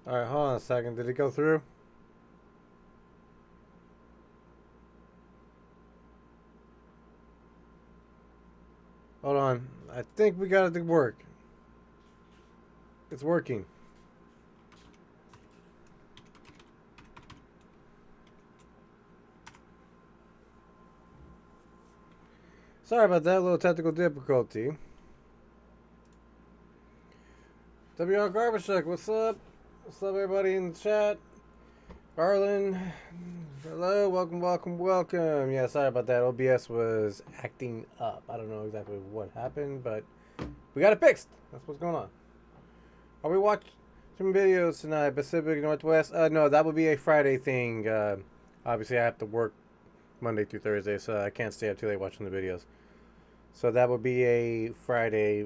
Alright, hold on a second. Did it go through? Hold on. I think we got it to work. It's working. Sorry about that. A little technical difficulty. WR Garbage Truck, what's up? What's up, everybody in the chat? Garland, hello, welcome. Yeah, sorry about that. OBS was acting up. I don't know exactly what happened, but we got it fixed. That's what's going on. Are we watching some videos tonight? Pacific Northwest? No, that would be a Friday thing. Obviously, I have to work Monday through Thursday, so I can't stay up too late watching the videos. So that would be a Friday.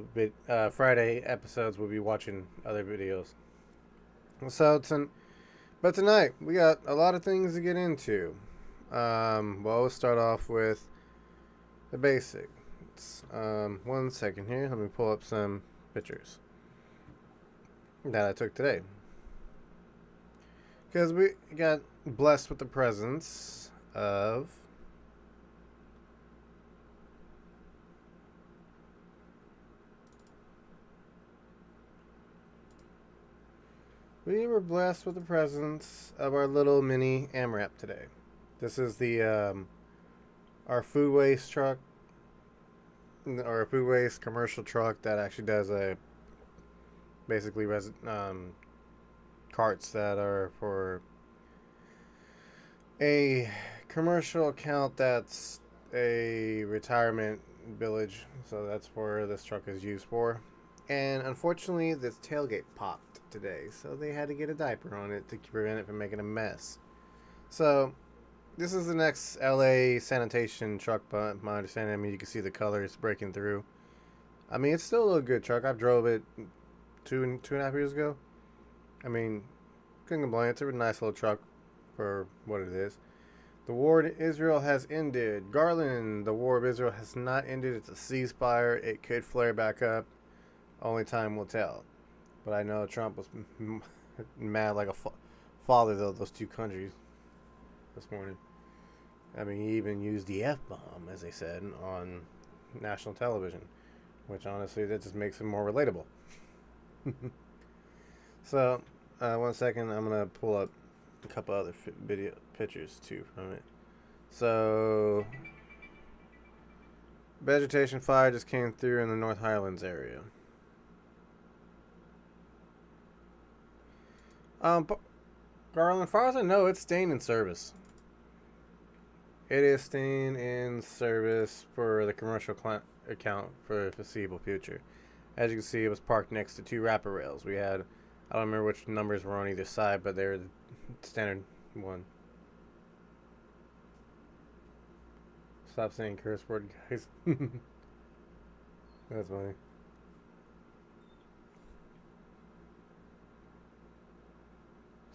Friday episodes. We'll be watching other videos. So but tonight we got a lot of things to get into. Well, we'll start off with the basics. 1 second here. Let me pull up some pictures that I took today, because we got blessed with the presence of our little mini AMRAP today. This is the our food waste truck, or a food waste commercial truck that actually does basically carts that are for a commercial account that's a retirement village. So that's where this truck is used for. And unfortunately, this tailgate popped today, so they had to get a diaper on it to prevent it from making a mess. So this is the next LA sanitation truck, but my understanding, I mean, you can see the colors breaking through. I mean, it's still a good truck. I drove it two and a half years ago. I mean, couldn't complain. It's a nice little truck for what it is. The war in Israel has ended. Garland, the war of Israel has not ended. It's a ceasefire. It could flare back up. Only time will tell. But I know Trump was mad like a father of those two countries this morning. I mean, he even used the F-bomb, as they said, on national television. Which, honestly, that just makes him more relatable. So, 1 second, I'm going to pull up a couple other video pictures, too, from it. So, vegetation fire just came through in the North Highlands area. Garland, as far as I know, it's staying in service. It is staying in service for the commercial account for the foreseeable future. As you can see, it was parked next to two wrapper rails. We had, I don't remember which numbers were on either side, but they're the standard one. Stop saying curse word, guys. That's funny.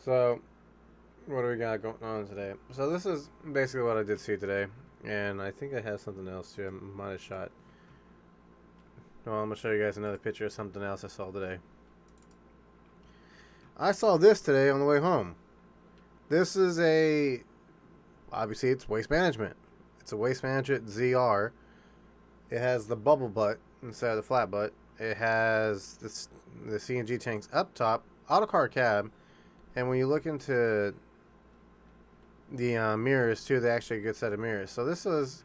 So, what do we got going on today? So this is basically what I did see today, and I think I have something else too. I might have shot. Well, I'm gonna show you guys another picture of something else I saw today. I saw this today on the way home. This is obviously it's waste management. It's a waste management ZR. It has the bubble butt instead of the flat butt. It has the CNG tanks up top, auto car cab. And when you look into the mirrors, too, they actually have a good set of mirrors. So this is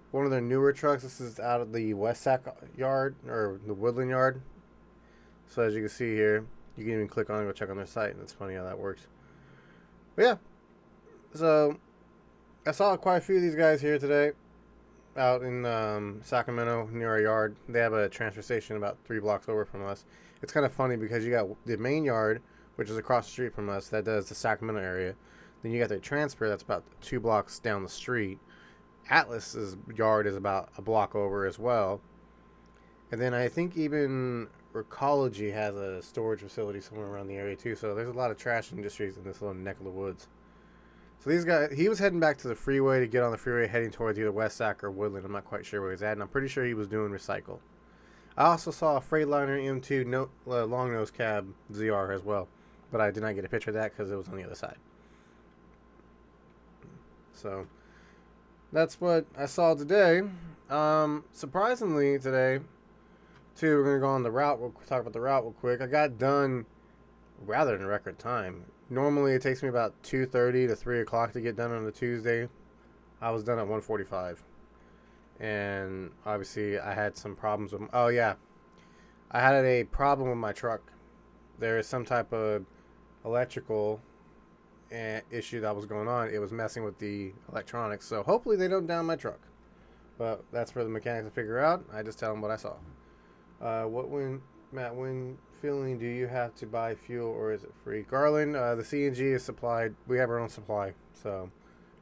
one of their newer trucks. This is out of the West Sac yard, or the Woodland yard. So as you can see here, you can even click on it and go check on their site. And it's funny how that works. But yeah, so I saw quite a few of these guys here today out in Sacramento near our yard. They have a transfer station about 3 blocks over from us. It's kind of funny because you got the main yard, which is across the street from us, that does the Sacramento area. Then you got the transfer that's about 2 blocks down the street. Atlas's yard is about a block over as well. And then I think even Recology has a storage facility somewhere around the area too. So there's a lot of trash industries in this little neck of the woods. So these guys, he was heading back to the freeway to get on the freeway heading towards either West Sac or Woodland. I'm not quite sure where he's at, and I'm pretty sure he was doing recycle. I also saw a Freightliner M2 long nose cab ZR as well. but I did not get a picture of that because it was on the other side. So that's what I saw today. Surprisingly today, too, we're gonna go on the route. We'll talk about the route real quick. I got done rather in record time. Normally it takes me about 2:30 to 3 o'clock to get done on a Tuesday. I was done at 1:45, and obviously I had some problems with. Oh yeah, I had a problem with my truck. There is some type of electrical issue that was going on. It was messing with the electronics. So hopefully they don't down my truck. But that's for the mechanics to figure out. I just tell them what I saw. When filling, do you have to buy fuel or is it free? Garland, the CNG is supplied. We have our own supply, so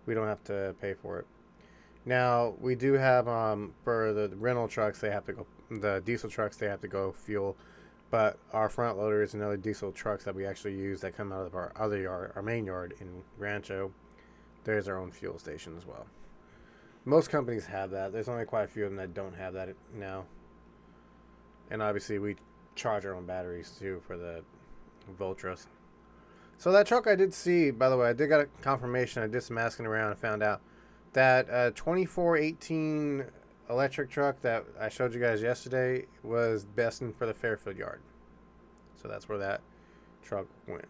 we don't have to pay for it. Now we do have for the rental trucks, they have to go. The diesel trucks, they have to go fuel. But our front loaders and other diesel trucks that we actually use that come out of our other yard, our main yard in Rancho, there's our own fuel station as well. Most companies have that. There's only quite a few of them that don't have that now. And obviously we charge our own batteries too for the Voltras. So that truck I did see, by the way, I did get a confirmation. I did some asking around and found out that 2418 electric truck that I showed you guys yesterday was destined for the Fairfield yard. So that's where that truck went.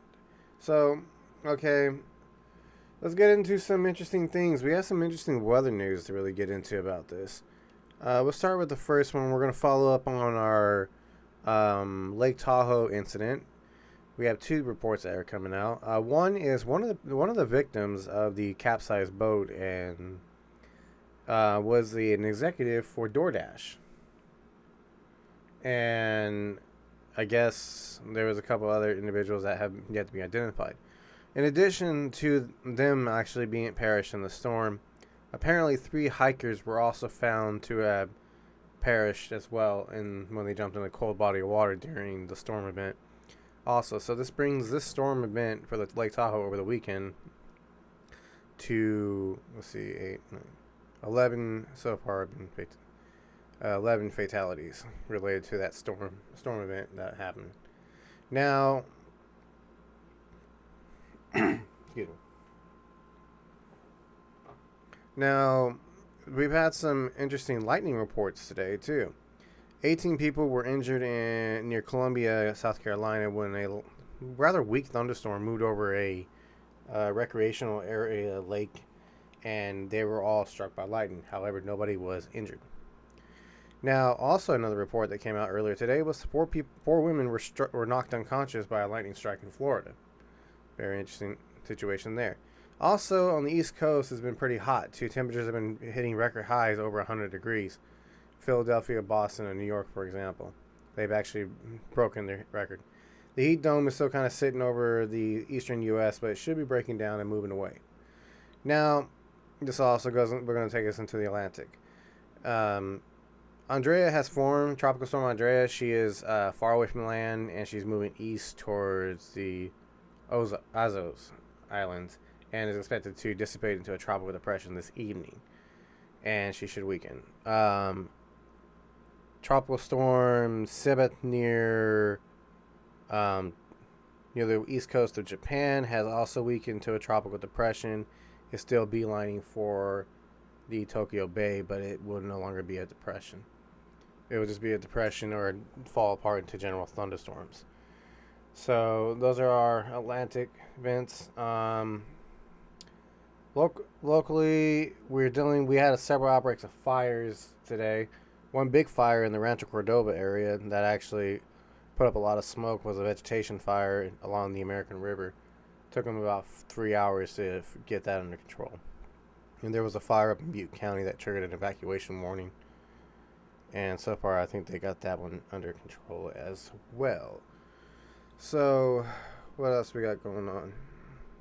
So, okay, let's get into some interesting things. We have some interesting weather news to really get into about this. We'll start with the first one. We're going to follow up on our Lake Tahoe incident. We have two reports that are coming out. One is one of the victims of the capsized boat and was an executive for DoorDash, and I guess there was a couple other individuals that have yet to be identified. In addition to them actually being perished in the storm, apparently 3 hikers were also found to have perished as well when they jumped in a cold body of water during the storm event. Also, so this brings this storm event for the Lake Tahoe over the weekend to 11 so far have been 11 fatalities related to that storm event that happened. Now, excuse me. Now, we've had some interesting lightning reports today too. 18 people were injured near Columbia, South Carolina, when a rather weak thunderstorm moved over a recreational area lake, and they were all struck by lightning. However, nobody was injured. Now, also another report that came out earlier today was 4 women were knocked unconscious by a lightning strike in Florida. Very interesting situation there. Also, on the East Coast, has been pretty hot too. Temperatures have been hitting record highs over 100 degrees. Philadelphia, Boston, and New York, for example. They've actually broken their record. The heat dome is still kind of sitting over the eastern U.S., but it should be breaking down and moving away. Now, this also we're going to take us into the Atlantic. Andrea has formed, Tropical Storm Andrea. She is far away from land, and she's moving east towards the Azores Islands, and is expected to dissipate into a tropical depression this evening, and she should weaken. Tropical storm Sibeth near the east coast of Japan has also weakened to a tropical depression. It's still beelining for the Tokyo Bay, but it will no longer be a depression. It will just be a depression or fall apart into general thunderstorms. So those are our Atlantic events. Locally, we had several outbreaks of fires today. One big fire in the Rancho Cordova area that actually put up a lot of smoke was a vegetation fire along the American River. Took them about 3 hours to get that under control. And there was a fire up in Butte County that triggered an evacuation warning. And so far, I think they got that one under control as well. So, what else we got going on?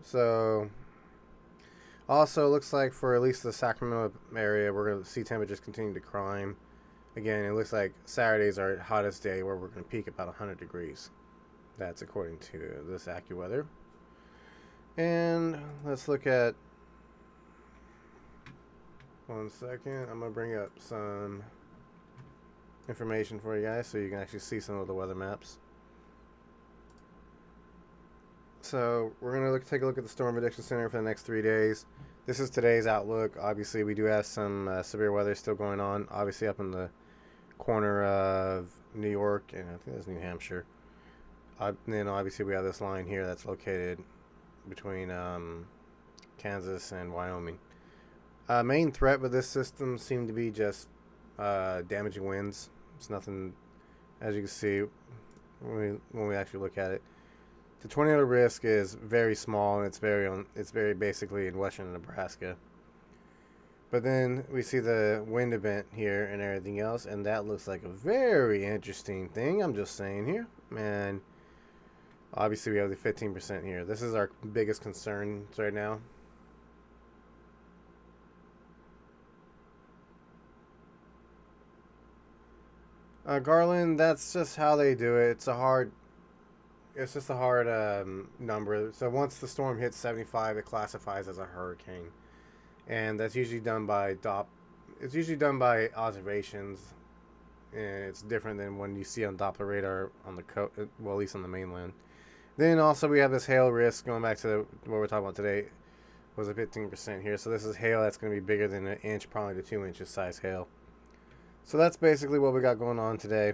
So, also, looks like for at least the Sacramento area, we're going to see temperatures continue to climb. Again, it looks like Saturday's our hottest day where we're going to peak about 100 degrees. That's according to this AccuWeather. And let's look at... One second. I'm going to bring up some information for you guys so you can actually see some of the weather maps. So we're gonna take a look at the Storm Prediction Center for the next 3 days. This is today's outlook. Obviously, we do have some severe weather still going on. Obviously, up in the corner of New York and I think that's New Hampshire. Then obviously we have this line here that's located between Kansas and Wyoming. Main threat with this system seemed to be just damaging winds. It's nothing, as you can see when we actually look at it. The tornado risk is very small, and it's very basically in western Nebraska. But then we see the wind event here and everything else, and that looks like a very interesting thing. I'm just saying here, and obviously we have the 15% here. This is our biggest concern right now. Garland, that's just how they do it. It's just a hard number. So once the storm hits 75, it classifies as a hurricane, and that's usually done by It's usually done by observations, and it's different than when you see on Doppler radar on the well, at least on the mainland. Then also we have this hail risk going back to what we're talking about today. Was a 15% here, so this is hail that's going to be bigger than an inch, probably to 2 inches size hail. So that's basically what we got going on today.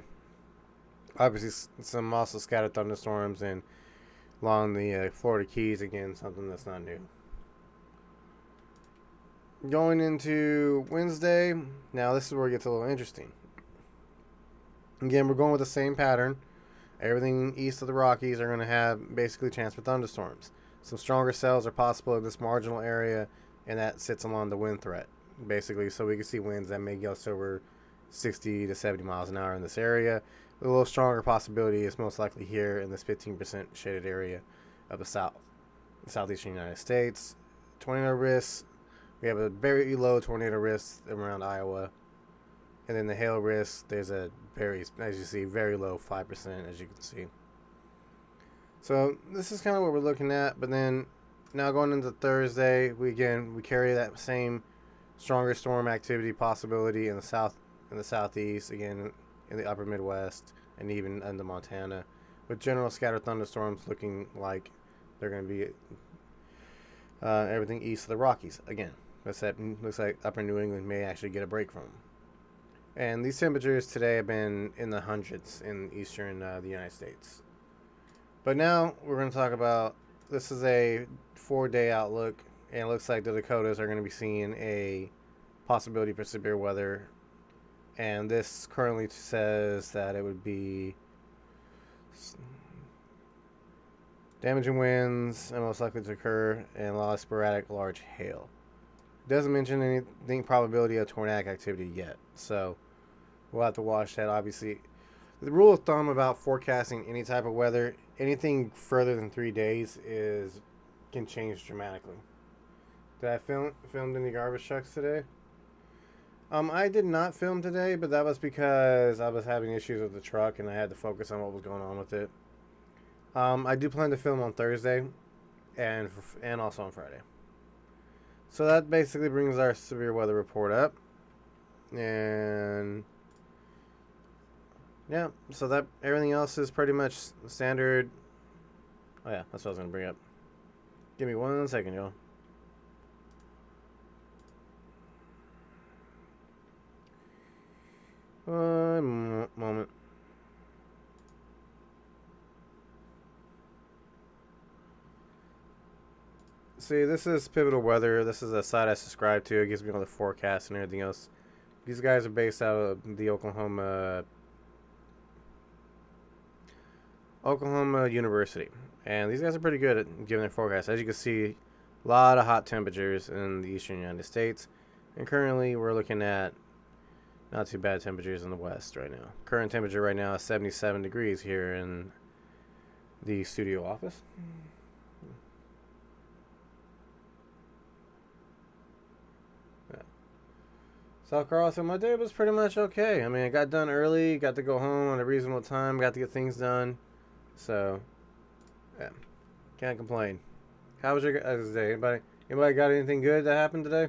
Obviously, some also scattered thunderstorms and along the Florida Keys, again, something that's not new. Going into Wednesday, now this is where it gets a little interesting. Again, we're going with the same pattern. Everything east of the Rockies are going to have basically chance for thunderstorms. Some stronger cells are possible in this marginal area, and that sits along the wind threat, basically. So we can see winds that may gust over 60 to 70 miles an hour in this area. A little stronger possibility is most likely here in this 15% shaded area of the southeastern United States. Tornado risks, we have a very low tornado risk around Iowa. And then the hail risk, there's a as you see, very low, 5%, as you can see. So this is kind of what we're looking at. But then now going into Thursday, we carry that same stronger storm activity possibility in the southeast, again in the upper Midwest, and even into Montana, with general scattered thunderstorms looking like they're going to be everything east of the Rockies. Again, looks like upper New England may actually get a break from them. And these temperatures today have been in the hundreds in eastern the United States. But now we're going to talk about, this is a 4-day outlook, and it looks like the Dakotas are going to be seeing a possibility for severe weather. And this currently says that it would be damaging winds and most likely to occur, and a lot of sporadic large hail. It doesn't mention anything probability of tornadic activity yet, so we'll have to watch that. Obviously, the rule of thumb about forecasting any type of weather, anything further than 3 days can change dramatically. Did I filmed any garbage trucks today? I did not film today, but that was because I was having issues with the truck and I had to focus on what was going on with it. I do plan to film on Thursday and also on Friday. So that basically brings our severe weather report up. And yeah, so that everything else is pretty much standard. Oh yeah, that's what I was going to bring up. Give me 1 second, y'all. One moment. See, this is Pivotal Weather. This is a site I subscribe to. It gives me all the forecasts and everything else. These guys are based out of the Oklahoma University. And these guys are pretty good at giving their forecasts. As you can see, a lot of hot temperatures in the eastern United States. And currently, we're looking at not too bad temperatures in the west right now. Current temperature right now is 77 degrees here in the studio office. Yeah. So Carlson, my day was pretty much okay. I mean, I got done early, got to go home at a reasonable time, got to get things done. So, yeah, can't complain. How was your day? Anybody got anything good that happened today?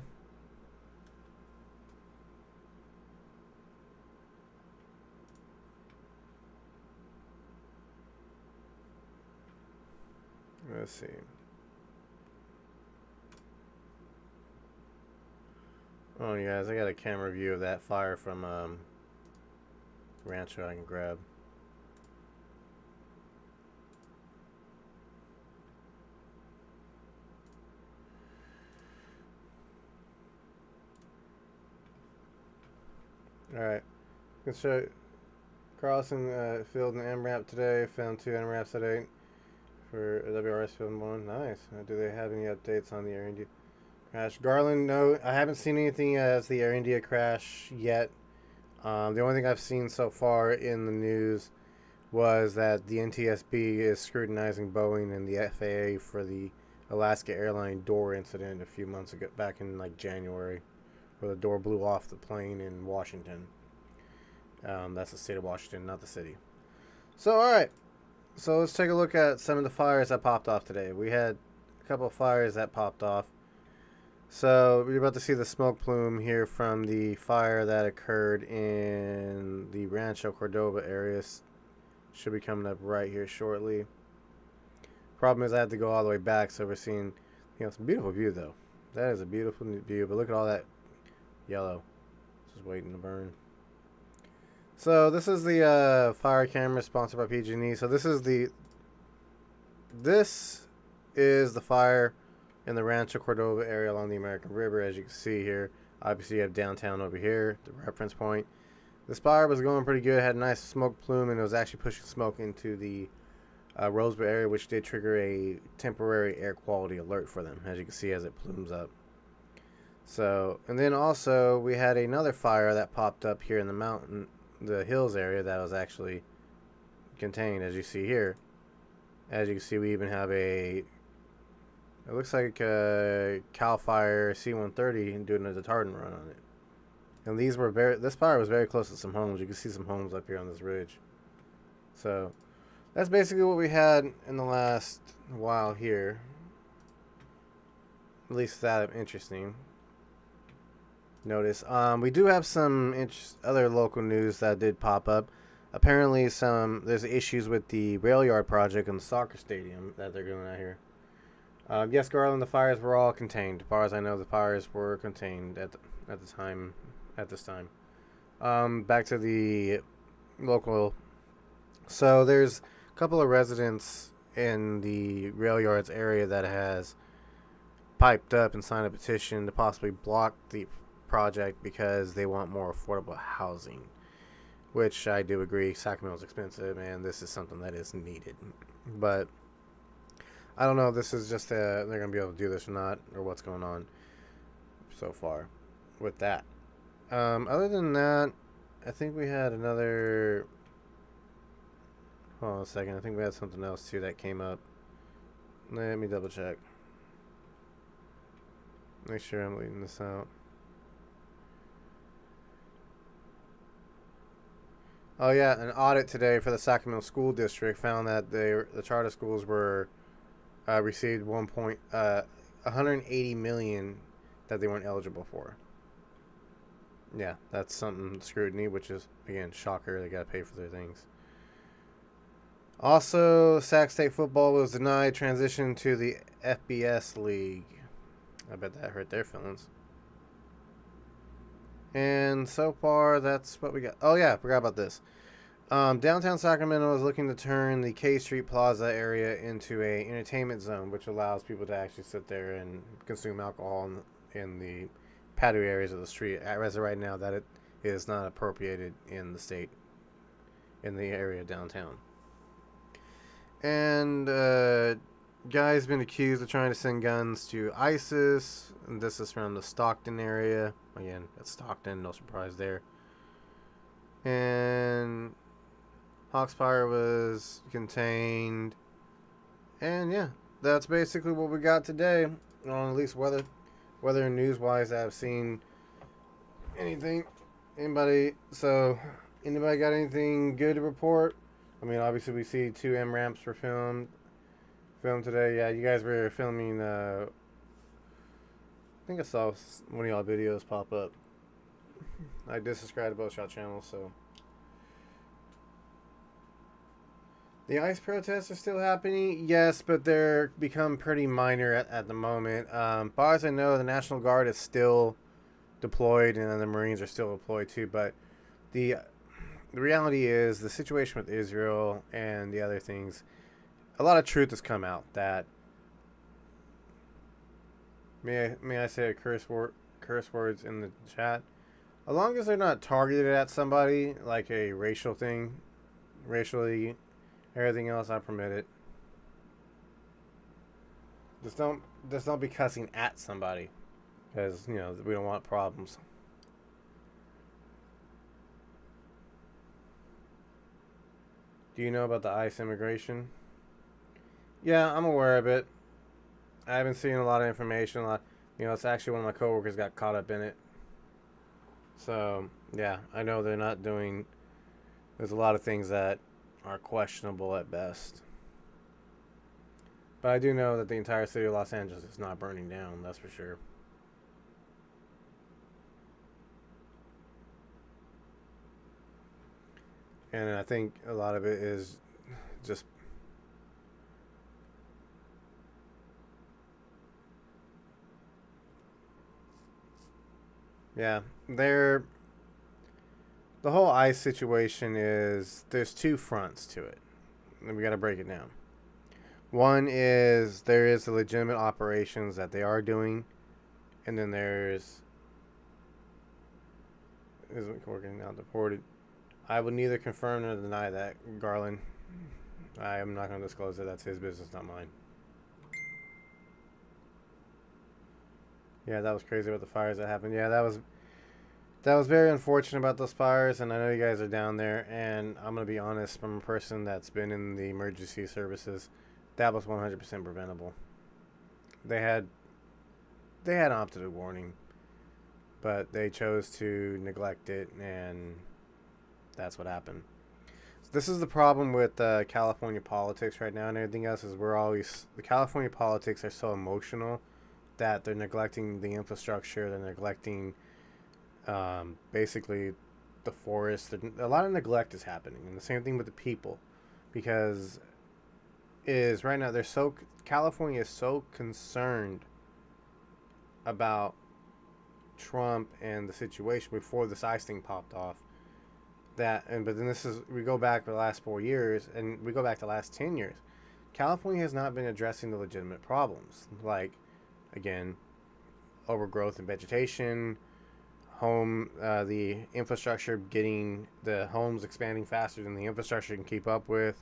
Let's see. Oh, you guys, I got a camera view of that fire from Rancho I can grab. Alright. Let's show crossing field and MRAP today. Found 2 MRAPs today for WRS Field 1. Nice. Do they have any updates on the Air India crash? Garland, no. I haven't seen anything as the Air India crash yet. The only thing I've seen so far in the news was that the NTSB is scrutinizing Boeing and the FAA for the Alaska Airline door incident a few months ago, back in like January, where the door blew off the plane in Washington. That's the state of Washington, not the city. So, alright. So, let's take a look at some of the fires that popped off today. We had a couple of fires that popped off. So, we're about to see the smoke plume here from the fire that occurred in the Rancho Cordova area. Should be coming up right here shortly. Problem is I have to go all the way back, so we're seeing, some beautiful view though. That is a beautiful view, but look at all that yellow. Just waiting to burn. So this is the fire camera sponsored by PG&E. So this is the fire in the Rancho Cordova area along the American River, as you can see here. Obviously you have downtown over here, the reference point. This fire was going pretty good, had a nice smoke plume, and it was actually pushing smoke into the Rosebud area, which did trigger a temporary air quality alert for them, as you can see as it plumes up. So, and then also we had another fire that popped up here in the hills area that was actually contained, as you see here. As you can see, we even have it looks like a Cal Fire C-130 doing a retardant run on it. And this fire was very close to some homes. You can see some homes up here on this ridge. So, that's basically what we had in the last while here. At least that interesting. Notice. We do have some other local news that did pop up. Apparently, there's issues with the rail yard project in the soccer stadium that they're doing out here. Yes, Garland, the fires were all contained. As far as I know, the fires were contained at this time. Back to the local. So there's a couple of residents in the rail yards area that has piped up and signed a petition to possibly block the project because they want more affordable housing, which I do agree. Sacramento's expensive, and this is something that is needed. But I don't know if this is just they're going to be able to do this or not, or what's going on so far with that. Other than that, I think we had another. Hold on a second. I think we had something else too that came up. Let me double check. Make sure I'm leaving this out. Oh yeah, an audit today for the Sacramento School District found that the charter schools were received 180 million that they weren't eligible for. Yeah, that's something scrutiny, which is again shocker. They got to pay for their things. Also, Sac State football was denied transition to the FBS league. I bet that hurt their feelings. And so far, that's what we got. Oh yeah, I forgot about this. Downtown Sacramento is looking to turn the K Street Plaza area into a entertainment zone, which allows people to actually sit there and consume alcohol in the patio areas of the street. As of right now, that it is not appropriated in the state, in the area downtown. And guy's been accused of trying to send guns to ISIS. And this is from the Stockton area. Again, it's Stockton, no surprise there. And Hawkspire was contained. And yeah, that's basically what we got today. On at least weather and news-wise, I've seen anything. Anybody got anything good to report? I mean, obviously we see 2 M-ramps were filmed today. Yeah, you guys were filming, I think I saw one of y'all videos pop up. I did subscribe to both y'all channels, so. The ICE protests are still happening, yes, but they're become pretty minor at the moment. As far as I know, the National Guard is still deployed, and then the Marines are still deployed too. But the the reality is the situation with Israel and the other things. A lot of truth has come out that may I say a curse words in the chat. As long as they're not targeted at somebody like a racial thing, racially, everything else I permit it. Just don't be cussing at somebody, because we don't want problems. Do you know about the ICE immigration? Yeah, I'm aware of it. I haven't seen a lot of information. It's actually one of my coworkers got caught up in it. So yeah, I know they're not doing. There's a lot of things that are questionable at best. But I do know that the entire city of Los Angeles is not burning down. That's for sure. And I think a lot of it is just yeah. The whole ICE situation is there's two fronts to it, and we got to break it down. One is there is the legitimate operations that they are doing, and then there's isn't working now deported. I would neither confirm nor deny that, Garland. I am not going to disclose it. That's his business, not mine. Yeah, that was crazy about the fires that happened. Yeah, that was very unfortunate about those fires, and I know you guys are down there. And I'm gonna be honest, from a person that's been in the emergency services, that was 100% preventable. They had opted a warning, but they chose to neglect it, and that's what happened. So this is the problem with California politics right now, and everything else is the California politics are so emotional that they're neglecting the infrastructure, they're neglecting basically the forest. A lot of neglect is happening, and the same thing with the people, because is right now California is so concerned about Trump and the situation before this ice thing popped off but then we go back the last 4 years, and we go back the last 10 years. California has not been addressing the legitimate problems, like again, overgrowth and vegetation, the infrastructure, getting the homes expanding faster than the infrastructure can keep up with.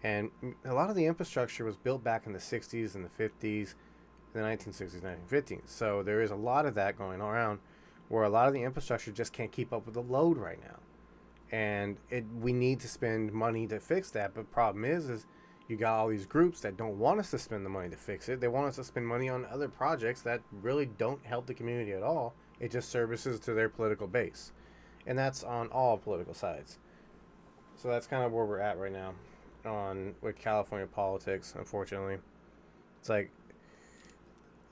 And a lot of the infrastructure was built back in the 60s and the 50s, the 1960s, 1950s. So there is a lot of that going around where a lot of the infrastructure just can't keep up with the load right now. And we need to spend money to fix that. But the problem is you got all these groups that don't want us to spend the money to fix it. They want us to spend money on other projects that really don't help the community at all. It just services to their political base. And that's on all political sides. So that's kind of where we're at right now with California politics, unfortunately. It's like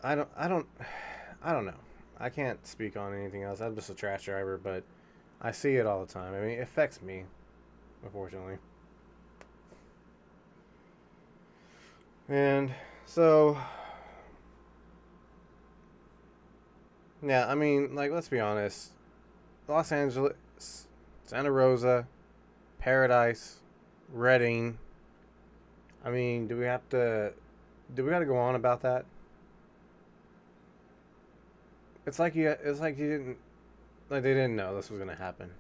I don't know. I can't speak on anything else. I'm just a trash driver, but I see it all the time. I mean, it affects me, unfortunately. And so, yeah, I mean, like, let's be honest. Los Angeles, Santa Rosa, Paradise, Redding. I mean, do we got to go on about that? It's like you didn't, like they didn't know this was going to happen.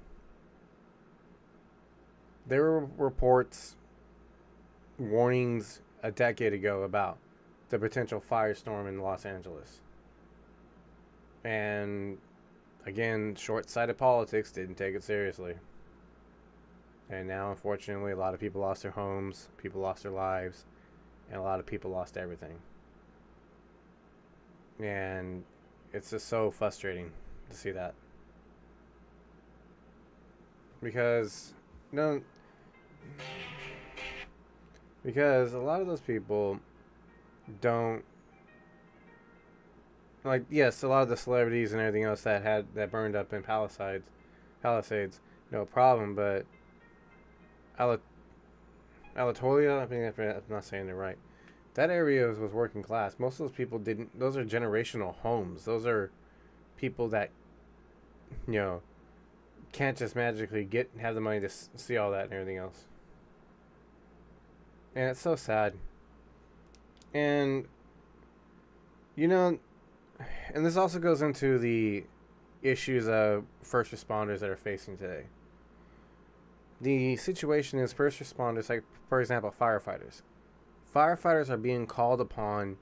There were reports, warnings a decade ago about the potential firestorm in Los Angeles. And again, short-sighted politics didn't take it seriously. And now, unfortunately, a lot of people lost their homes, people lost their lives, and a lot of people lost everything. And it's just so frustrating to see that. Because because a lot of those people don't like, yes, a lot of the celebrities and everything else that burned up in Palisades, no problem, but Alatolia, I think if I'm not saying it right. That area was working class. Most of those people didn't. Those are generational homes. Those are people that you know can't just magically get have the money to see all that and everything else. And it's so sad. And you know, and this also goes into the issues of first responders that are facing today. The situation is first responders, like for example, firefighters. Firefighters are being called upon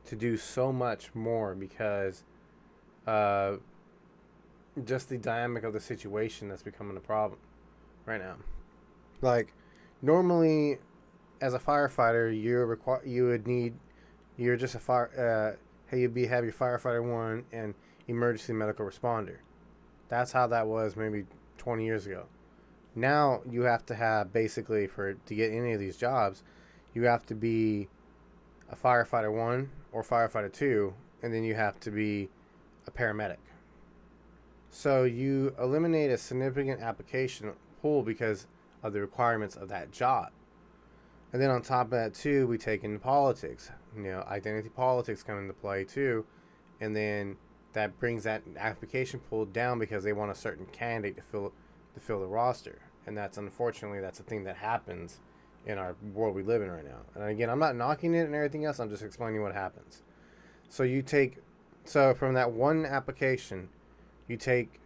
to do so much more because uh, just the dynamic of the situation that's becoming a problem right now. Like normally, as a firefighter, you would need you're just a fire. Hey, you'd be have your firefighter one and emergency medical responder. That's how that was maybe 20 years ago. Now you have to have basically for to get any of these jobs, you have to be a firefighter one or firefighter two, and then you have to be a paramedic. So you eliminate a significant application pool because of the requirements of that job. And then on top of that too, we take in politics. Identity politics come into play too, and then that brings that application pool down because they want a certain candidate to fill the roster, and that's unfortunately that's a thing that happens in our world we live in right now. And again, I'm not knocking it and everything else. I'm just explaining what happens. So so from that one application, you take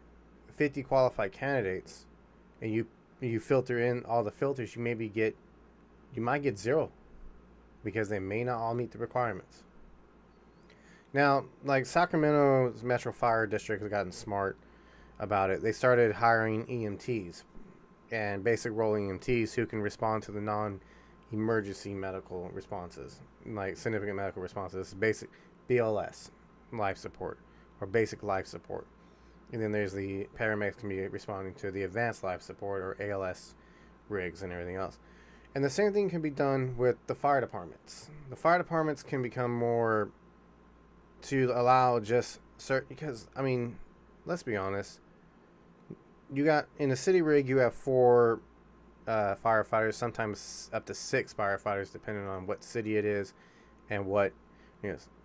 50 qualified candidates, and you filter in all the filters. You might get zero because they may not all meet the requirements. Now, like Sacramento's Metro Fire District has gotten smart about it. They started hiring EMTs and basic role EMTs who can respond to the non-emergency medical responses, like significant medical responses, basic BLS, life support, or basic life support. And then there's the paramedics can be responding to the advanced life support or ALS rigs and everything else. And the same thing can be done with the fire departments. The fire departments can become more to allow just certain, because I mean, let's be honest. You got in a city rig, you have four firefighters, sometimes up to six firefighters, depending on what city it is and what.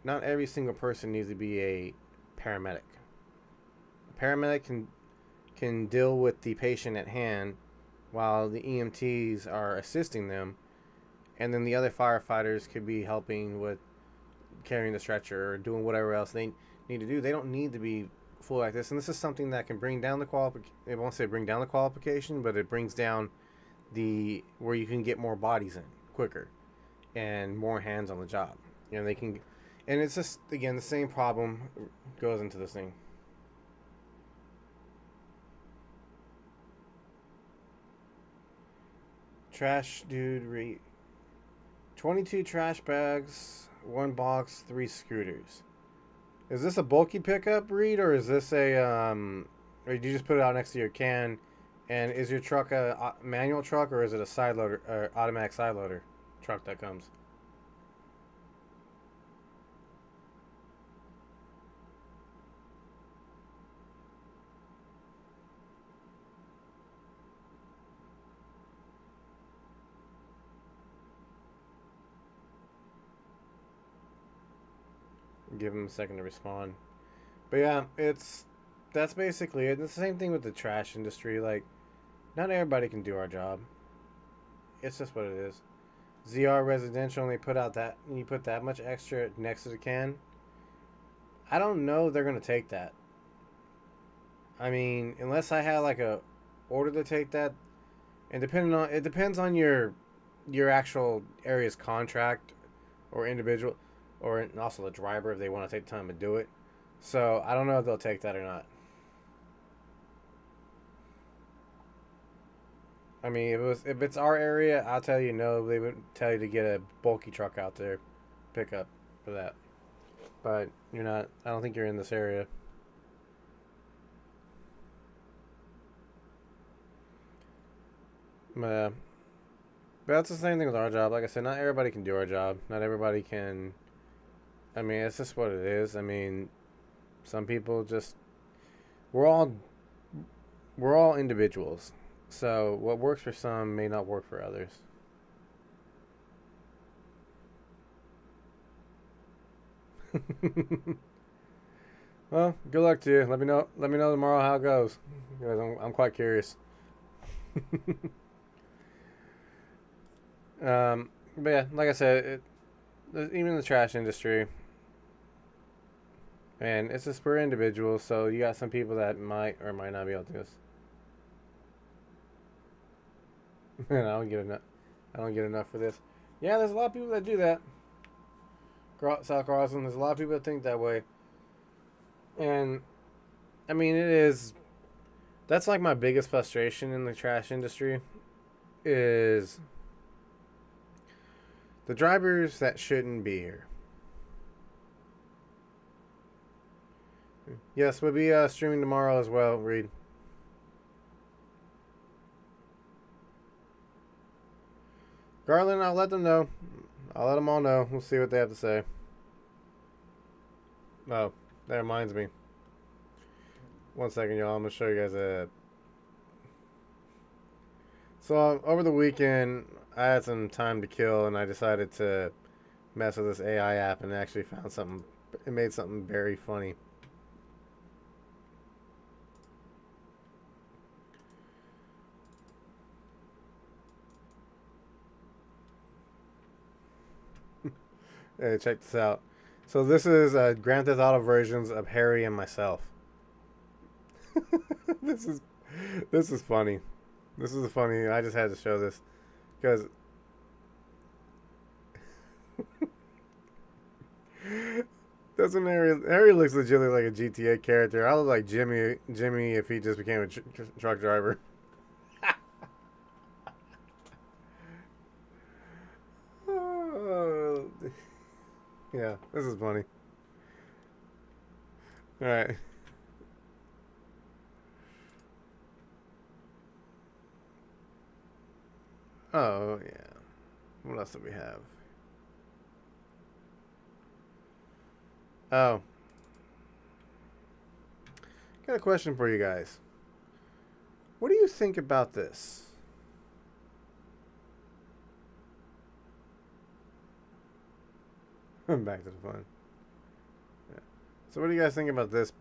Not every single person needs to be a paramedic. A paramedic can deal with the patient at hand while the EMTs are assisting them, and then the other firefighters could be helping with carrying the stretcher or doing whatever else they need to do. They don't need to be full like this, and this is something that can bring down the qualification. I won't say bring down the qualification, but it brings down the where you can get more bodies in quicker and more hands on the job. They can, and it's just again the same problem goes into this thing. Trash dude 22 trash bags, one box, 3 scooters. Is this a bulky pickup, Reed, or is this or did you just put it out next to your can? And is your truck a manual truck, or is it a side loader, or automatic side loader truck that comes? Give them a second to respond. But yeah, that's basically it. It's the same thing with the trash industry. Like, not everybody can do our job. It's just what it is. ZR Residential, and they put out that, and you put that much extra next to the can. I don't know if they're gonna take that. I mean, unless I had like a order to take that, and it depends on your actual area's contract or individual, or also the driver if they want to take time to do it. So I don't know if they'll take that or not. I mean, if it's our area, I'll tell you no. They would tell you to get a bulky truck out there, pick up for that. But you're not. I don't think you're in this area. But that's the same thing with our job. Like I said, not everybody can do our job. Not everybody can. I mean, it's just what it is. I mean, some people just. We're all. We're all individuals. So what works for some may not work for others. Well, good luck to you. Let me know. Let me know tomorrow how it goes, because I'm quite curious. But yeah, like I said, even the trash industry, and it's just for individuals. So you got some people that might or might not be able to do this. And I don't get enough. I don't get enough for this. Yeah, there's a lot of people that do that. South Carlson. There's a lot of people that think that way, and I mean, it is. That's like my biggest frustration in the trash industry is the drivers that shouldn't be here. Yes, we'll be streaming tomorrow as well, Reed. Garland, I'll let them know. I'll let them all know. We'll see what they have to say. Oh, that reminds me. One second, y'all. I'm going to show you guys a... So, over the weekend, I had some time to kill, and I decided to mess with this AI app and actually found something. It made something very funny. Hey, check this out. So this is Grand Theft Auto versions of Harry and myself. this is this is funny. This is funny. I just had to show this because doesn't Harry looks legitimately like a GTA character. I look like Jimmy if he just became a truck driver. Yeah, this is funny. All right. Oh yeah. What else do we have? Oh, got a question for you guys. What do you think about this? Back to the fun. Yeah. So, what do you guys think about this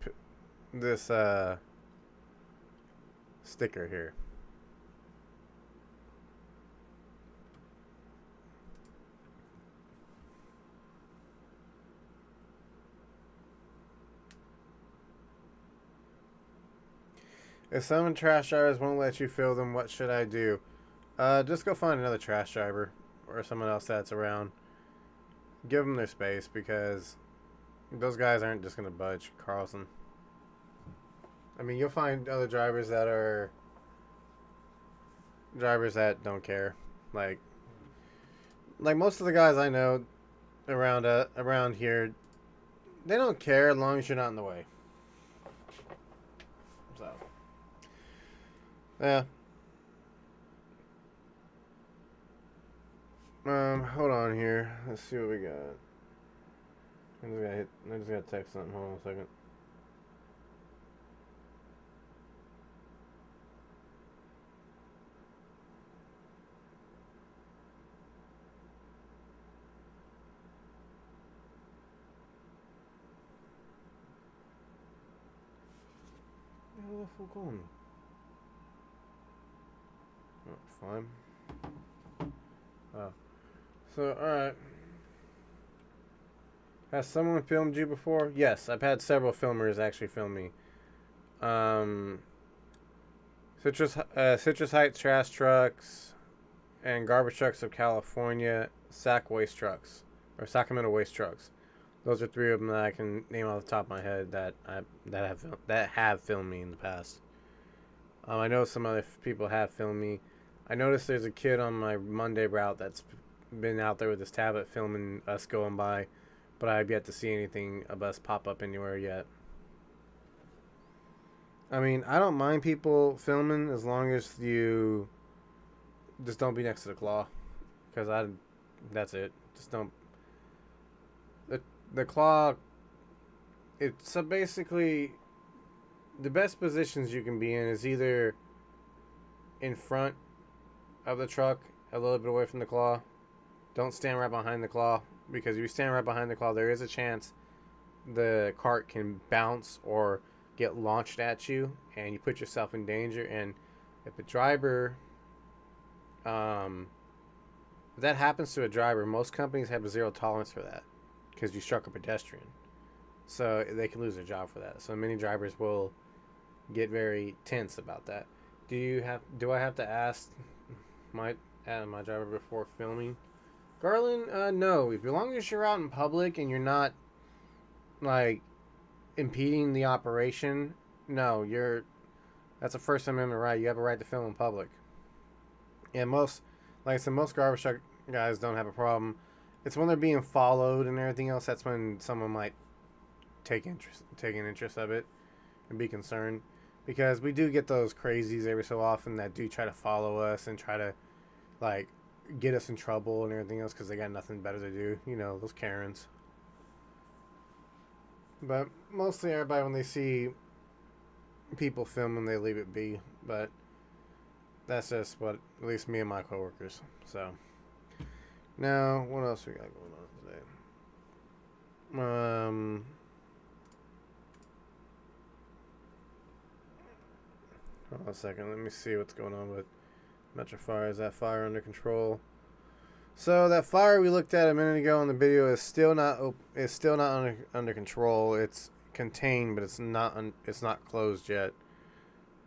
sticker here? If some trash drivers won't let you fill them, what should I do? Just go find another trash driver or someone else that's around. Give them their space because those guys aren't just gonna budge, Carlson. I mean, you'll find other drivers that don't care. Like most of the guys I know around here, they don't care as long as you're not in the way. So, yeah. Hold on here. Let's see what we got. I just gotta text something. Hold on a second. Where the fuck going? Oh, fine. Oh. So, alright. Has someone filmed you before? Yes, I've had several filmers actually film me. Citrus Heights Trash Trucks and Garbage Trucks of California, Sacramento Waste Trucks. Those are three of them that I can name off the top of my head that have filmed me in the past. I know some other people have filmed me. I noticed there's a kid on my Monday route that's been out there with his tablet filming us going by, but I've yet to see anything of us pop up anywhere yet. I mean, I don't mind people filming as long as you just don't be next to the claw, because that's it. Just don't. The claw. It's so basically the best positions you can be in is either in front of the truck, a little bit away from the claw. Don't stand right behind the claw, because if you stand right behind the claw, there is a chance the cart can bounce or get launched at you, and you put yourself in danger. And if the driver, um, if that happens to a driver, most companies have a zero tolerance for that because you struck a pedestrian. So they can lose their job for that. So many drivers will get very tense about that. Do I have to ask my driver before filming? Garland, no. As long as you're out in public and you're not like impeding the operation, no, that's a First Amendment right. You have a right to film in public. And like I said, most garbage truck guys don't have a problem. It's when they're being followed and everything else. That's when someone might take an interest of it, and be concerned, because we do get those crazies every so often that do try to follow us and try to like get us in trouble and everything else because they got nothing better to do. You know, those Karens. But mostly everybody, when they see people filming, they leave it be. But that's just what at least me and my coworkers. So now, what else we got going on today? Hold on a second. Let me see what's going on with Metro Fire. Is that fire under control? So that fire we looked at a minute ago in the video is still not under control. It's contained, but it's not closed yet.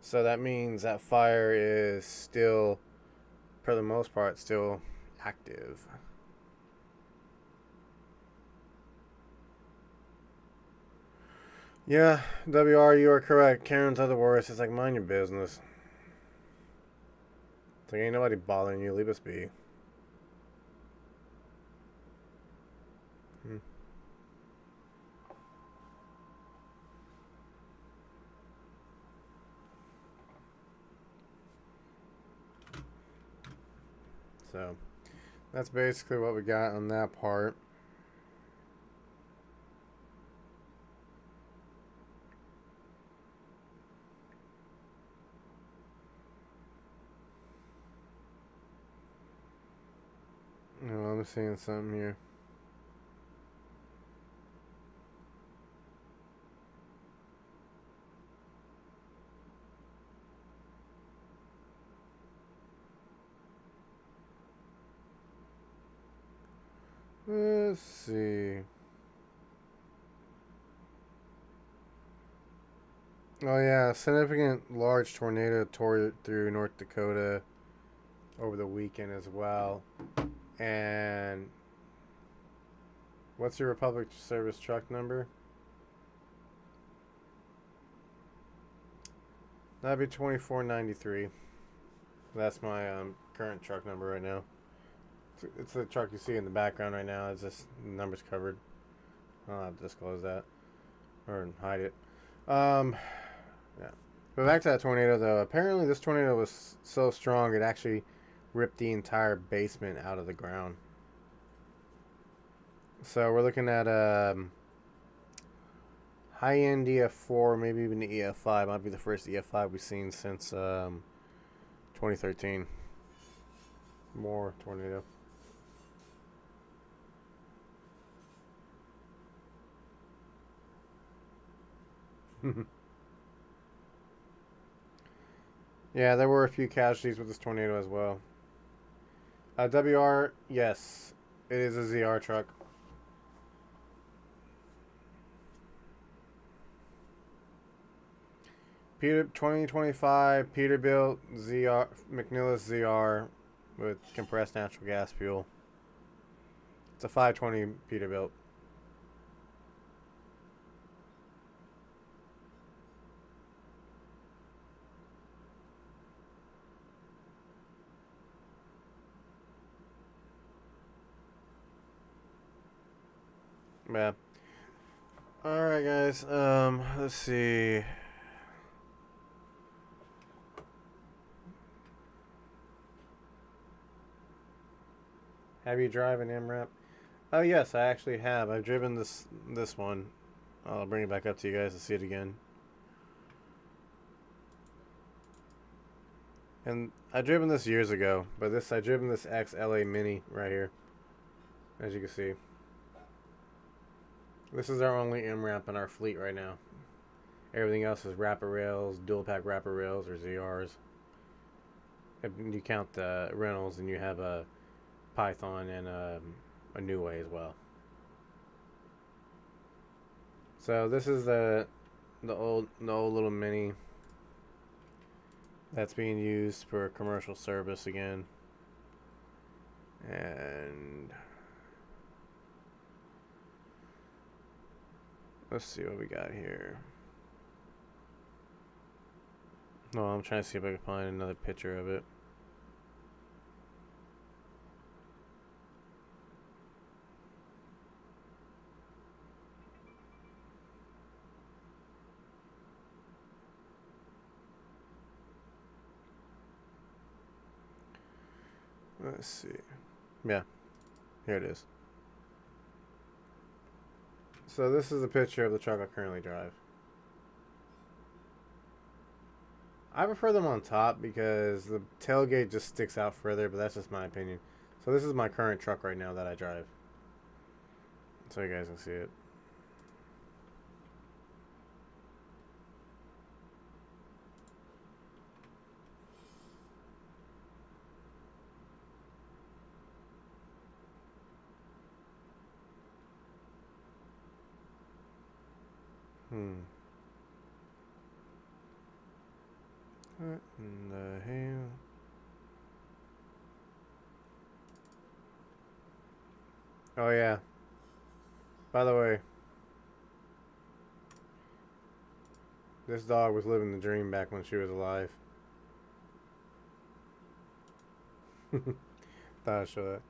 So that means that fire is still, for the most part, still active. Yeah, WR, you are correct. Karens are the worst. It's like, mind your business. It's like, ain't nobody bothering you. Leave us be. So, that's basically what we got on that part. Oh, I'm seeing something here. Let's see. Oh yeah, significant large tornado tore through North Dakota over the weekend as well. And what's your Republic Service truck number? That'd be 2493. That's my current truck number right now. It's the truck you see in the background right now. It's just numbers covered. I'll have to disclose that or hide it. Yeah. But back to that tornado though. Apparently this tornado was so strong it actually ripped the entire basement out of the ground. So we're looking at high-end EF4, maybe even the EF5. Might be the first EF5 we've seen since 2013. More tornado. Yeah, there were a few casualties with this tornado as well. WR, yes, it is a ZR truck. Peter 2025 Peterbilt ZR McNillis ZR with compressed natural gas fuel. It's a 520 Peterbilt. Yeah. All right, guys. Let's see. Have you driven MRAP? Oh yes, I actually have. I've driven this one. I'll bring it back up to you guys to see it again. And I've driven this years ago, but I've driven this XLA Mini right here, as you can see. This is our only M ramp in our fleet right now. Everything else is wrapper rails, dual pack wrapper rails, or ZRs. If you count the Reynolds, and you have a Python and a New Way as well. So this is the old little Mini that's being used for commercial service again. And let's see what we got here. No, I'm trying to see if I can find another picture of it. Let's see. Yeah, here it is. So this is a picture of the truck I currently drive. I prefer them on top because the tailgate just sticks out further, but that's just my opinion. So this is my current truck right now that I drive. So you guys can see it. What in the hell? Oh yeah. By the way, this dog was living the dream back when she was alive. Thought I'd show that.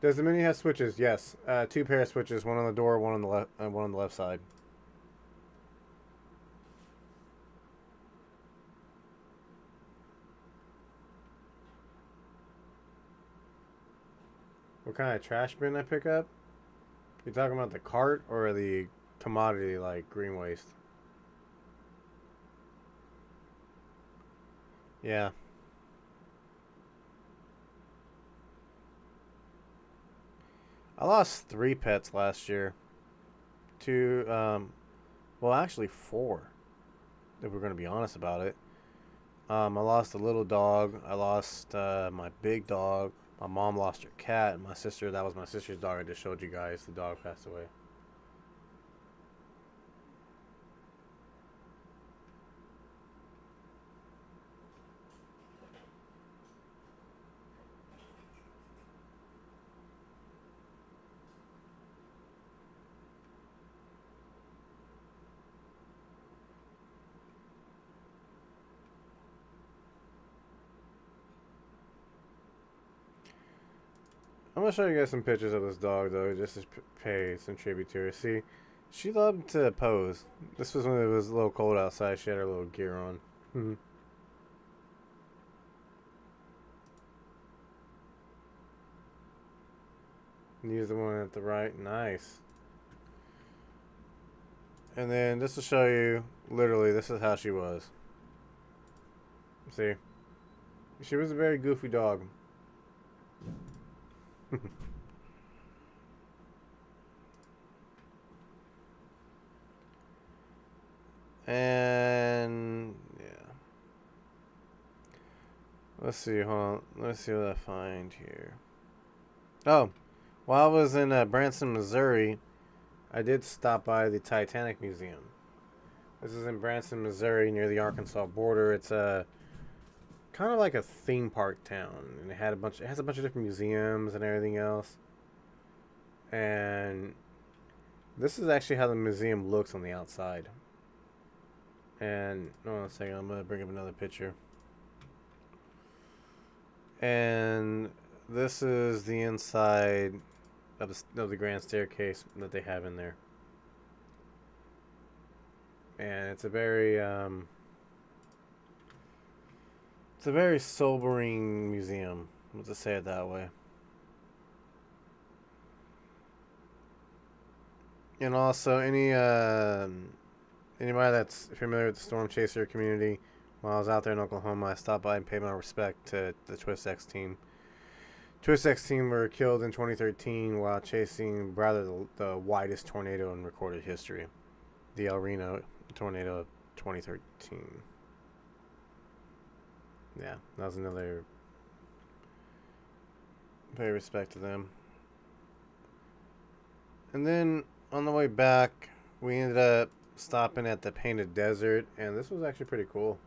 Does the Mini have switches? Yes. 2 pair of switches, one on the door, one on the left, one on the left side. What kind of trash bin I pick up? You talking about the cart or the commodity like green waste? Yeah. I lost 3 pets last year. 2, well, actually 4, if we're going to be honest about it. I lost a little dog. I lost my big dog. My mom lost her cat. My sister, that was my sister's dog I just showed you guys. The dog passed away. I'm going to show you guys some pictures of this dog, though, just to pay some tribute to her. See, she loved to pose. This was when it was a little cold outside. She had her little gear on. Use the one at the right. Nice. And then just to show you, literally, this is how she was. See? She was a very goofy dog. And yeah, let's see. Hold on. Let's see what I find here. Oh, while I was in Branson, Missouri, I did stop by the Titanic Museum. This is in Branson, Missouri, near the Arkansas border. It's a kind of like a theme park town, and it has a bunch of different museums and everything else. And this is actually how the museum looks on the outside. And hold on a second, I'm gonna bring up another picture. And this is the inside of the grand staircase that they have in there. And it's a very sobering museum. Let's just say it that way. And also, anybody that's familiar with the Storm Chaser community, while I was out there in Oklahoma, I stopped by and paid my respect to the Twist X team. Twist team were killed in 2013 while chasing rather the widest tornado in recorded history, the El Reno tornado of 2013. Yeah, that was another pay respect to them. And then on the way back, we ended up stopping at the Painted Desert, and this was actually pretty cool.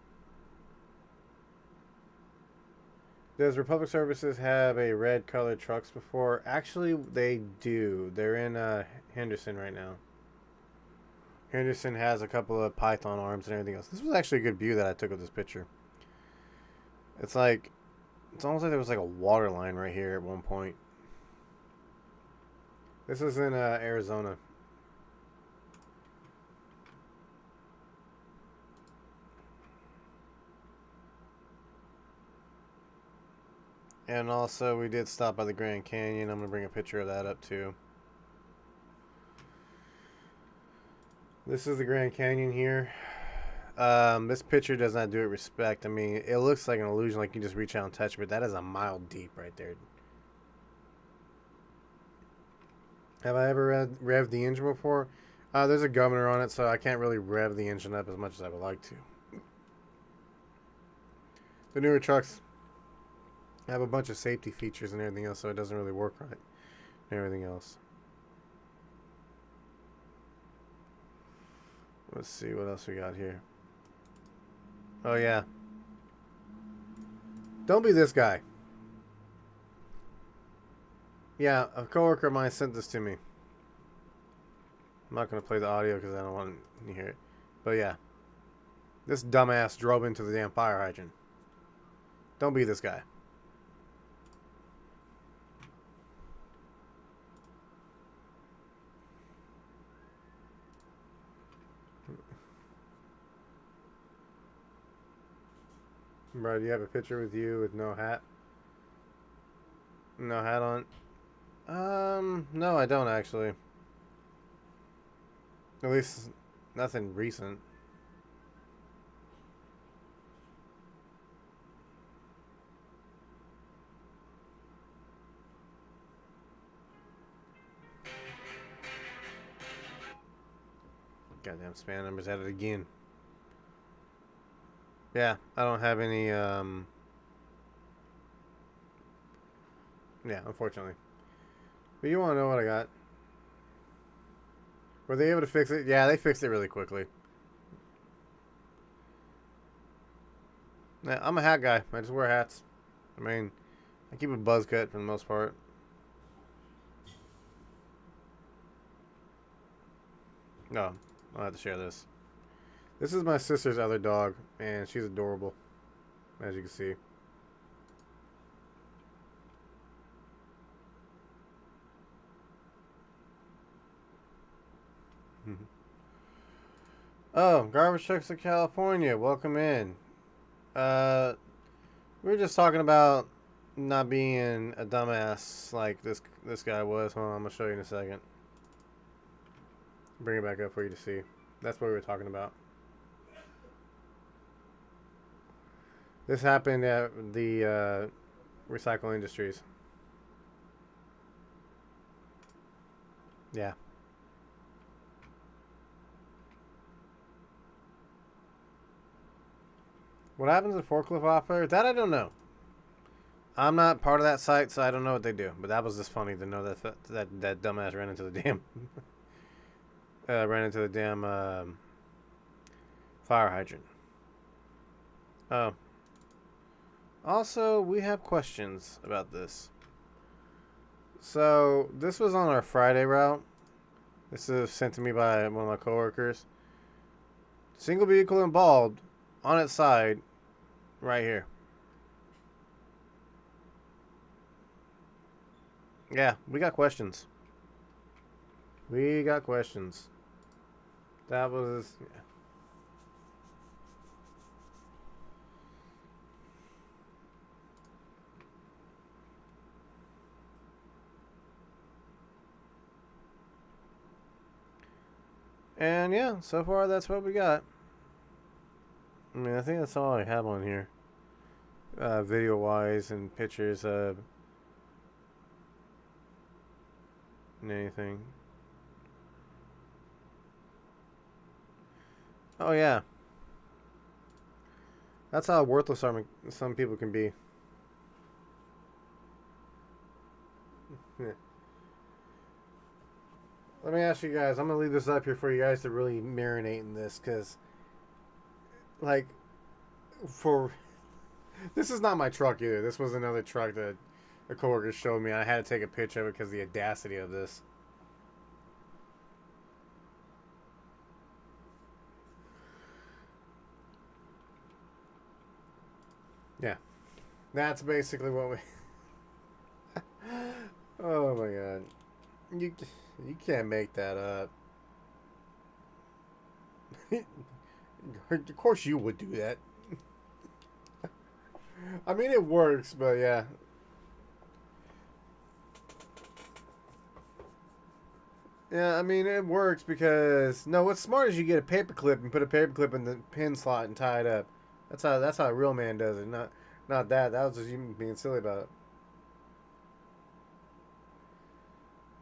Does Republic Services have a red colored trucks before? Actually, they do. They're in Henderson right now. Henderson has a couple of Python arms and everything else. This was actually a good view that I took of this picture. It's almost like there was like a water line right here at one point. This is in Arizona. And also, we did stop by the Grand Canyon. I'm going to bring a picture of that up, too. This is the Grand Canyon here. This picture does not do it respect. I mean, it looks like an illusion, like you just reach out and touch, but that is a mile deep right there. Have I ever revved the engine before? There's a governor on it, so I can't really rev the engine up as much as I would like to. The newer trucks have a bunch of safety features and everything else, so it doesn't really work right and everything else. Let's see what else we got here. Oh yeah, don't be this guy. Yeah, a coworker of mine sent this to me. I'm not going to play the audio because I don't want to hear it, but yeah, this dumbass drove into the damn fire hydrant. Don't be this guy. Bro, do you have a picture with you with no hat? No hat on? No, I don't actually. At least nothing recent. Goddamn span numbers at it again. Yeah, I don't have any, yeah, unfortunately. But you want to know what I got? Were they able to fix it? Yeah, they fixed it really quickly. Yeah, I'm a hat guy. I just wear hats. I mean, I keep a buzz cut for the most part. No, I'll have to share this. This is my sister's other dog, and she's adorable, as you can see. Oh, garbage trucks of California, welcome in. We were just talking about not being a dumbass like this guy was. Hold on, I'm gonna show you in a second. Bring it back up for you to see. That's what we were talking about. This happened at the Recycle Industries. Yeah. What happens to forklift operator? That I don't know. I'm not part of that site, so I don't know what they do. But that was just funny to know that dumbass ran into the damn fire hydrant. Oh. Also, we have questions about this. So, this was on our Friday route. This is sent to me by one of my coworkers. Single vehicle involved on its side right here. Yeah, we got questions. We got questions. That was... Yeah. And yeah, so far that's what we got. I mean, I think that's all I have on here. Video-wise and pictures. in anything. Oh yeah, that's how worthless some people can be. Yeah. Let me ask you guys. I'm gonna leave this up here for you guys to really marinate in this, because, like, for this is not my truck either. This was another truck that a coworker showed me. I had to take a picture of it because of the audacity of this. Yeah, that's basically what we. Oh my god, you you can't make that up. Of course, you would do that. I mean, it works, but yeah. Yeah, I mean, it works because no. What's smart is you get a paper clip and put a paper clip in the pin slot and tie it up. That's how a real man does it. Not that. That was just you being silly about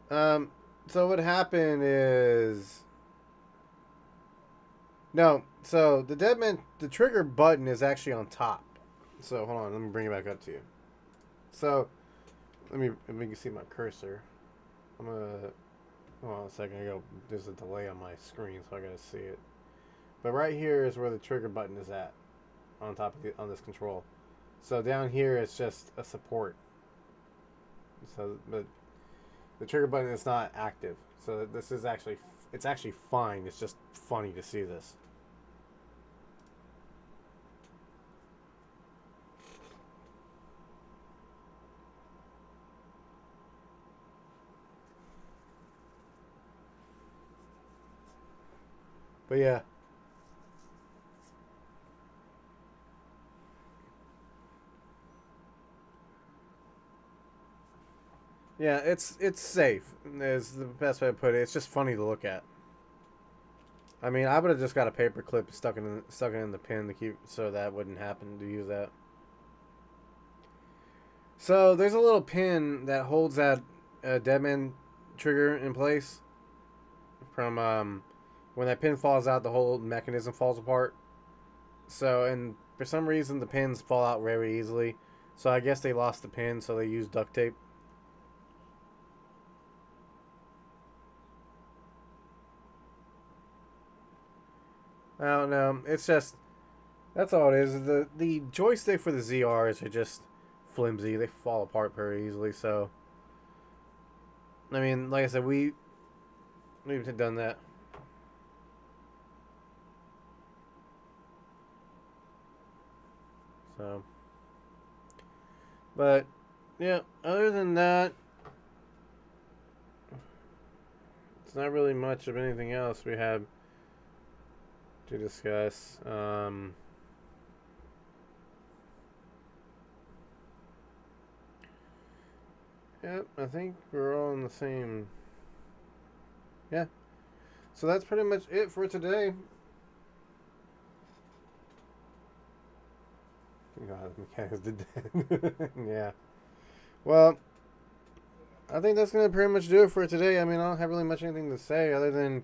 it. So what happened is no. So the trigger button is actually on top. So hold on, let me bring it back up to you. So let me see my cursor. I'm gonna hold on a second. There's a delay on my screen, so I gotta see it. But right here is where the trigger button is at, on top of on this control. So down here it's just a support. So but the trigger button is not active. So this is it's actually fine. It's just funny to see this. But yeah. Yeah, it's safe. Is the best way to put it. It's just funny to look at. I mean, I would have just got a paper clip stuck it in the pin to keep so that wouldn't happen to use that. So there's a little pin that holds that deadman trigger in place. From when that pin falls out, the whole mechanism falls apart. So and for some reason the pins fall out very easily. So I guess they lost the pin, so they used duct tape. I don't know. It's just that's all it is. The joystick for the ZRs are just flimsy. They fall apart very easily. So I mean, like I said, we've done that. So, but yeah, other than that, it's not really much of anything else we have to discuss. Yep, I think we're all in the same. Yeah. So that's pretty much it for today. God, the mechanics did that. Yeah. Well, I think that's gonna pretty much do it for today. I mean, I don't have really much anything to say other than,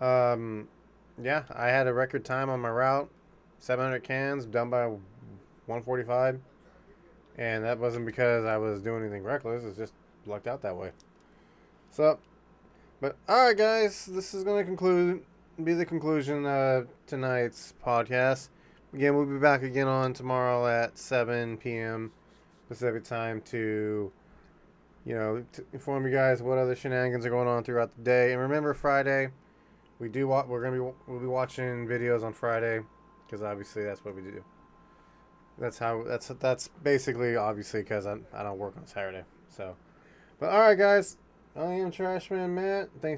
um, yeah, I had a record time on my route, 700 cans done by 1:45, and that wasn't because I was doing anything reckless. It's just lucked out that way. So, but all right, guys, this is gonna be the conclusion of tonight's podcast. Again, we'll be back again on tomorrow at 7 p.m. Pacific time to, to inform you guys what other shenanigans are going on throughout the day. And remember, Friday, we'll be watching videos on Friday, because obviously that's what we do. That's basically obviously because I don't work on Saturday. So, but all right, guys, I am Trashman Matt. Thanks.